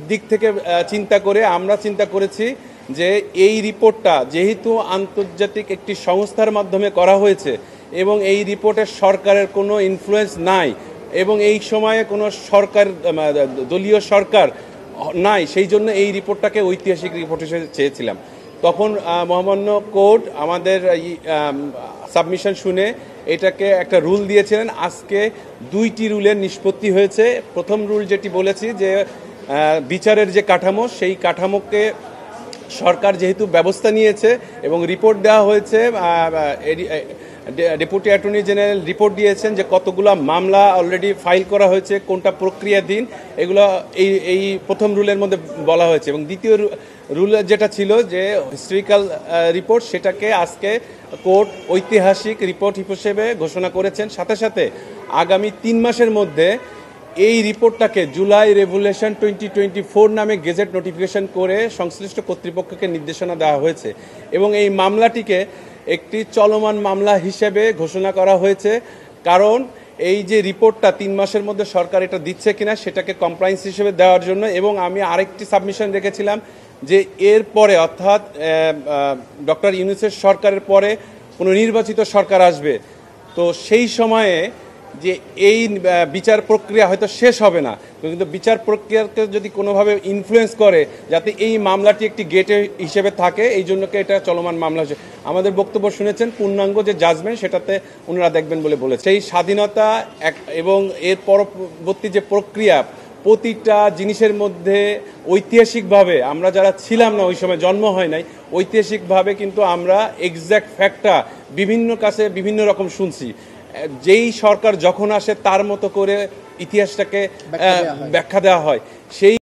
দিক থেকে চিন্তা করে আমরা চিন্তা করেছি যে এই রিপোর্টটা যেহেতু আন্তর্জাতিক একটি সংস্থার মাধ্যমে করা হয়েছে এবং এই রিপোর্টের সরকারের কোনো ইনফ্লুয়েন্স নাই এবং এই সময়ে কোনো সরকার দলীয় সরকার নাই, সেই জন্য এই রিপোর্টটাকে ঐতিহাসিক রিপোর্ট হিসেবে চেয়েছিলাম। তখন মহামান্য কোর্ট আমাদের সাবমিশন শুনে এটাকে একটা রুল দিয়েছিলেন। আজকে 2টি রুলের নিষ্পত্তি হয়েছে। প্রথম রুল যেটি বলেছি যে বিচারের যে কাঠামো, সেই কাঠামোকে সরকার যেহেতু ব্যবস্থা নিয়েছে এবং রিপোর্ট দেওয়া হয়েছে, ডেপুটি অ্যাটর্নি জেনারেল রিপোর্ট দিয়েছেন যে কতগুলো মামলা অলরেডি ফাইল করা হয়েছে, কোনটা প্রক্রিয়াধীন, এগুলো এই প্রথম রুলের মধ্যে বলা হয়েছে। এবং দ্বিতীয় রুল যেটা ছিল যে হিস্ট্রিক্যাল রিপোর্ট, সেটাকে আজকে কোর্ট ঐতিহাসিক রিপোর্ট হিসেবে ঘোষণা করেছেন। সাথে সাথে আগামী 3 মাসের মধ্যে এই রিপোর্টটাকে জুলাই রেভুলেশন 2024 নামে গেজেট নোটিফিকেশন করে সংশ্লিষ্ট কর্তৃপক্ষকে নির্দেশনা দেওয়া হয়েছে এবং এই মামলাটিকে একটি চলমান মামলা হিসেবে ঘোষণা করা হয়েছে। কারণ এই যে রিপোর্টটা 3 মাসের মধ্যে সরকার এটা দিচ্ছে কিনা সেটাকে কমপ্লায়েন্স হিসেবে দেওয়ার জন্য। এবং আমি আরেকটি সাবমিশন রেখেছিলাম যে এর পরে অর্থাৎ ডক্টর ইউনূসের সরকারের পরে কোনো নির্বাচিত সরকার আসবে, তো সেই সময়ে যে এই বিচার প্রক্রিয়া হয়তো শেষ হবে না, কিন্তু বিচার প্রক্রিয়াকে যদি কোনোভাবে ইনফ্লুয়েন্স করে যাতে এই মামলাটি একটি গেটে হিসেবে থাকে, এই জন্যকে এটা চলমান মামলা হিসেবে আমাদের বক্তব্য শুনেছেন। পূর্ণাঙ্গ যে জাজমেন্ট সেটাতে ওনারা দেখবেন বলে বলেছে। সেই স্বাধীনতা এবং এর পরবর্তী যে প্রক্রিয়া, প্রতিটা জিনিসের মধ্যে ঐতিহাসিকভাবে আমরা যারা ছিলাম না, ওই সময় জন্ম হয় নাই, ঐতিহাসিকভাবে কিন্তু আমরা এক্স্যাক্ট ফ্যাক্টটা বিভিন্ন কাছে বিভিন্ন রকম শুনছি। যেই সরকার যখন আসে তার মতো করে ইতিহাসটাকে ব্যাখ্যা দেওয়া হয়। সেই